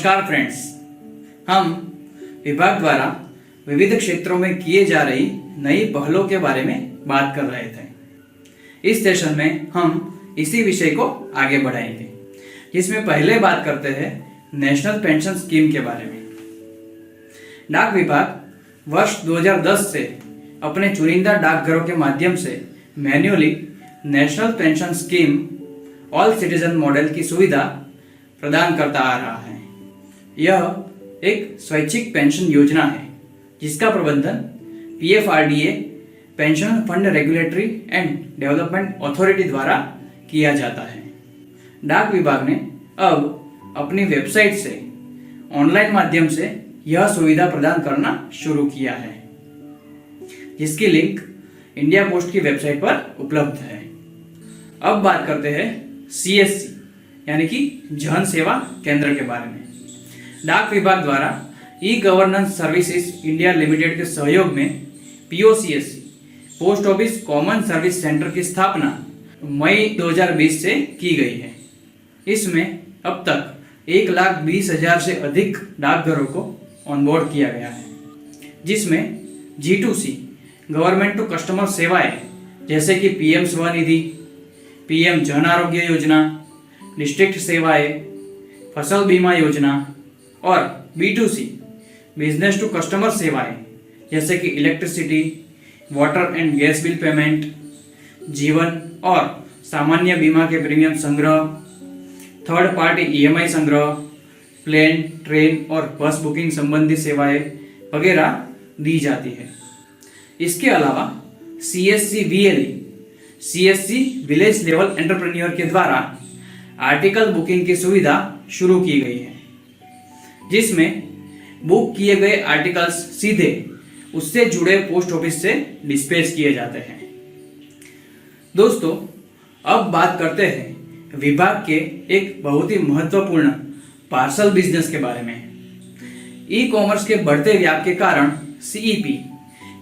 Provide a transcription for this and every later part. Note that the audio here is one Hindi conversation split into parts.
नमस्कार फ्रेंड्स, हम विभाग द्वारा विविध क्षेत्रों में किए जा रही नई पहलों के बारे में बात कर रहे थे। इस सेशन में हम इसी विषय को आगे बढ़ाएंगे, जिसमें पहले बात करते हैं नेशनल पेंशन स्कीम के बारे में। डाक विभाग वर्ष 2010 से अपने चुनिंदा डाकघरों के माध्यम से manually national pension scheme all citizen model की सुविधा प्रदान करता आ रहा है। यह एक स्वैच्छिक पेंशन योजना है जिसका प्रबंधन PFRDA pension fund regulatory and development authority द्वारा किया जाता है। डाक विभाग ने अब अपनी वेबसाइट से ऑनलाइन माध्यम से यह सुविधा प्रदान करना शुरू किया है, जिसकी लिंक इंडिया पोस्ट की वेबसाइट पर उपलब्ध है। अब बात करते हैं CSC यानी कि जन सेवा केंद्र के बारे में। डाक विभाग द्वारा ई-गवर्नेंस सर्विसेज इंडिया लिमिटेड के सहयोग में POCSC post office common service centre की स्थापना मई 2020 से की गई है। इसमें अब तक 1,20,000 से अधिक डाकघरों को ऑनबोर्ड किया गया है, जिसमें G2C गवर्नमेंट टू कस्टमर सेवाएं जैसे कि PM Svanidhi, PM Jan Arogya Yojana, district सेवाएं, फसल बीमा योजना और B2C बिजनेस टू कस्टमर सेवाएं जैसे कि electricity, water and gas bill payment, जीवन और सामान्य बीमा के प्रीमियम संग्रह, थर्ड पार्टी EMI संग्रह, प्लेन, ट्रेन और बस बुकिंग संबंधी सेवाएं वगैरह दी जाती है। इसके अलावा CSC VLE CSC village level entrepreneur के द्वारा आर्टिकल बुकिंग की सुविधा शुरू की गई है, जिसमें बुक किए गए आर्टिकल्स सीधे उससे जुड़े पोस्ट ऑफिस से डिस्पैच किए जाते हैं। दोस्तों, अब बात करते हैं विभाग के एक बहुत ही महत्वपूर्ण पार्सल बिजनेस के बारे में। ई कॉमर्स के बढ़ते व्याप के कारण CEP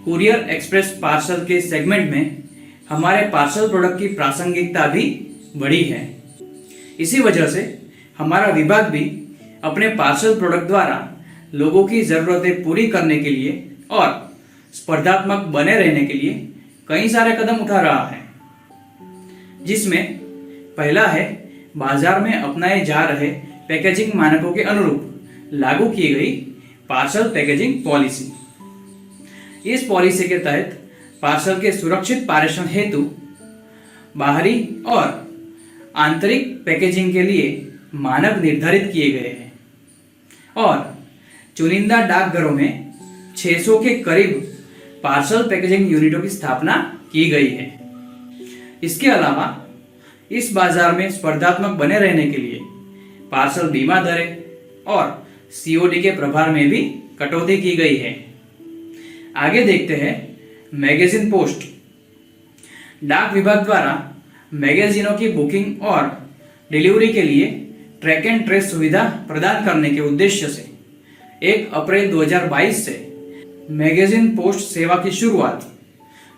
कुरियर एक्सप्रेस पार्सल के सेगमेंट में हमारे पार्सल प्रोडक्ट की प्रासंगिकता भी बढ़ी है। इसी वजह से हमारा विभाग भी अपने पार्सल प्रोडक्ट द्वारा लोगों की ज़रूरतें पूरी करने के लिए और स्पर्धात्मक बने रहने के लिए कई सारे कदम उठा रहा है, जिसमें पहला है बाजार में अपनाए जा रहे पैकेजिंग मानकों के अनुरूप लागू की गई पार्सल पैकेजिंग पॉलिसी। इस पॉलिसी के तहत पार्सल के सुरक्षित पारेषण हेतु बाहरी और आंतरिक पैकेजिंग के लिए मानक निर्धारित किए गए हैं और चुनिंदा डाकघरों में 600 के करीब पार्सल पैकेजिंग यूनिटों की स्थापना की गई है। इसके अलावा इस बाजार में स्पर्धात्मक बने रहने के लिए पार्सल बीमा दरें और COD के प्रभार में भी कटौती की गई है। आगे देखते हैं मैगजीन पोस्ट। डाक विभाग द्वारा मैगजीनों की बुकिंग और डिलीवरी के लिए ट्रैक एंड ट्रेस सुविधा प्रदान करने के उद्देश्य से 1 अप्रैल 2022 से मैगजीन पोस्ट सेवा की शुरुआत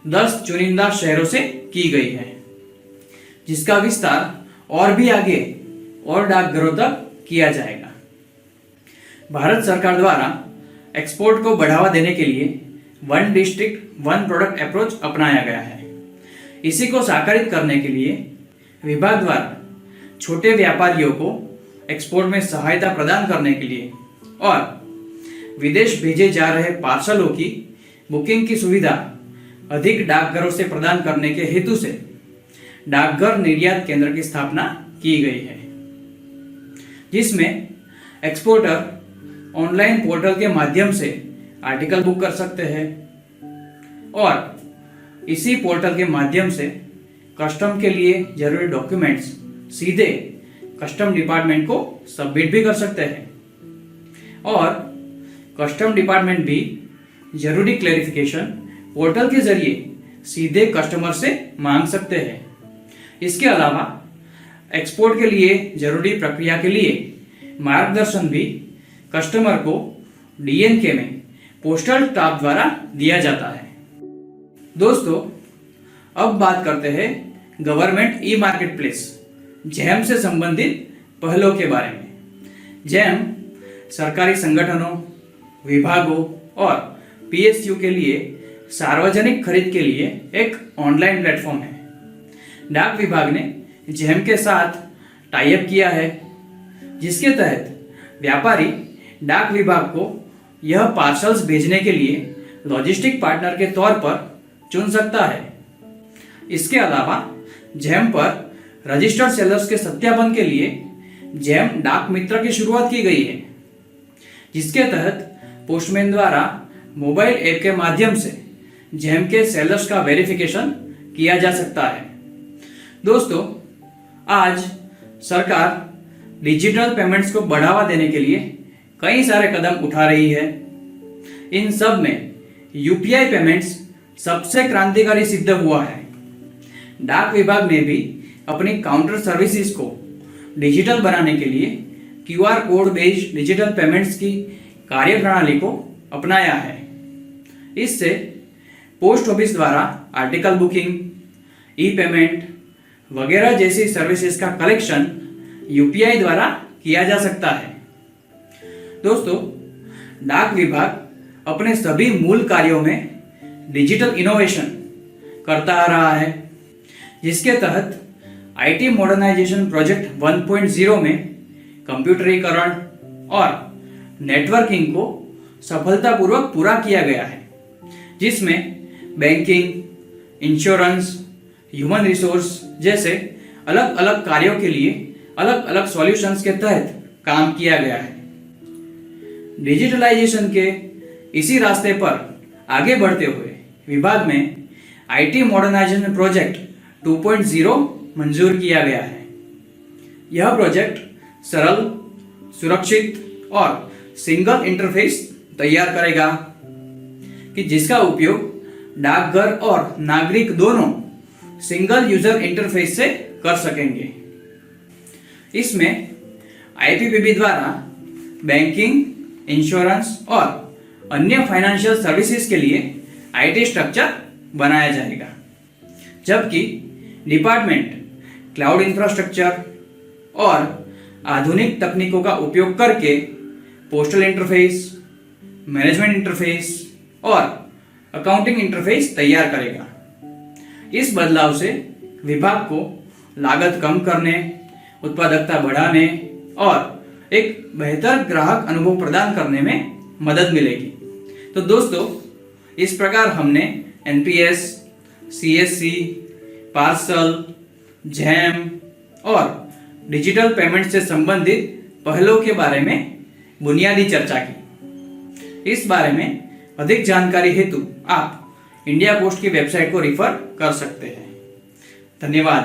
10 चुनिंदा शहरों से की गई है, जिसका विस्तार और भी आगे और डाकघरों तक किया जाएगा। भारत सरकार द्वारा एक्सपोर्ट को बढ़ावा देने के लिए one district one product approach अपनाया गया है। इसी को साकारित करने के लिए विभाग द्वारा छोटे व्यापारियों को एक्सपोर्ट में सहायता प्रदान करने के लिए और विदेश भेजे जा रहे पार्सलों की बुकिंग की सुविधा अधिक डाकघरों से प्रदान करने के हेतु से डाकघर निर्यात केंद्र की स्थापना की गई है, जिसमें एक्सपोर्टर ऑनलाइन पोर्टल के माध्यम से आर्टिकल बुक कर सकते हैं और इसी पोर्टल के माध्यम से कस्टम के लिए जरूरी डॉक्यूमेंट्स सीधे कस्टम डिपार्टमेंट को सबमिट भी कर सकते हैं और कस्टम डिपार्टमेंट भी जरूरी क्लैरिफिकेशन पोर्टल के जरिए सीधे कस्टमर से मांग सकते हैं। इसके अलावा एक्सपोर्ट के लिए जरूरी प्रक्रिया के लिए मार्गदर्शन भी कस्टमर को DNK में पोस्टल स्टाफ द्वारा दिया जाता है। दोस्तों, अब बात करते हैं government e market place JAM से संबंधित पहलों के बारे में। JAM सरकारी संगठनों, विभागों और पीएसयू के लिए सार्वजनिक खरीद के लिए एक ऑनलाइन प्लेटफॉर्म है। डाक विभाग ने जेम के साथ टाई अप किया है, जिसके तहत व्यापारी डाक विभाग को यह पार्सल्स भेजने के लिए लॉजिस्टिक पार्टनर के तौर पर चुन सकता है। इसके अलावा जेम पर रजिस्टर्ड सेलर्स के सत्यापन के लिए जेम डाक मित्र की शुरुआत की गई है, जिसके तहत पोस्टमैन द्वारा मोबाइल ऐप के माध्यम से जेम के सेलर्स का वेरिफिकेशन किया जा सकता है। दोस्तों, आज सरकार डिजिटल पेमेंट्स को बढ़ावा देने के लिए कई सारे कदम उठा रही है। इन सब में यूपीआई पेमेंट्स सबसे क्रांतिकारी सिद्ध हुआ है। डाक विभाग ने भी अपनी काउंटर सर्विसेज को डिजिटल बनाने के लिए QR code based digital payments की कार्यप्रणाली को अपनाया है। इससे पोस्ट ऑफिस द्वारा आर्टिकल बुकिंग, ई पेमेंट वगैरह जैसी सर्विसेज का कलेक्शन यूपीआई द्वारा किया जा सकता है। दोस्तों, डाक विभाग अपने सभी मूल कार्यों में डिजिटल इनोवेशन करता आ रहा है, जिसके तहत आईटी मॉडर्नाइजेशन प्रोजेक्ट 1.0 में कंप्यूटरीकरण और नेटवर्किंग को सफलतापूर्वक पूरा किया गया है, जिसमें बैंकिंग, इंश्योरेंस, ह्यूमन रिसोर्स जैसे अलग अलग कार्यों के लिए अलग अलग सॉल्यूशंस के तहत काम किया गया है। डिजिटलाइजेशन के इसी रास्ते पर आगे बढ़ते हुए विभाग में आईटी मॉडर्नाइजेशन प्रोजेक्ट 2.0 मंजूर किया गया है। यह प्रोजेक्ट सरल, सुरक्षित और सिंगल इंटरफेस तैयार करेगा कि जिसका उपयोग डाकघर और नागरिक दोनों सिंगल यूजर इंटरफेस से कर सकेंगे। इसमें आईपीपीबी द्वारा बैंकिंग, इंश्योरेंस और अन्य फाइनेंशियल सर्विसेज के लिए आईटी स्ट्रक्चर बनाया जाएगा, जबकि डिपार्टमेंट क्लाउड इंफ्रास्ट्रक्चर और आधुनिक तकनीकों का उपयोग करके पोस्टल इंटरफेस, मैनेजमेंट इंटरफेस और अकाउंटिंग इंटरफेस तैयार करेगा। इस बदलाव से विभाग को लागत कम करने, उत्पादकता बढ़ाने और एक बेहतर ग्राहक अनुभव प्रदान करने में मदद मिलेगी। तो दोस्तों, इस प्रकार हमने एनपीएस, सीएससी, पार्सल, जेम और डिजिटल पेमेंट से संबंधित पहलुओं के बारे में बुनियादी चर्चा की। इस बारे में अधिक जानकारी हेतु आप इंडिया पोस्ट की वेबसाइट को रिफर कर सकते हैं। धन्यवाद।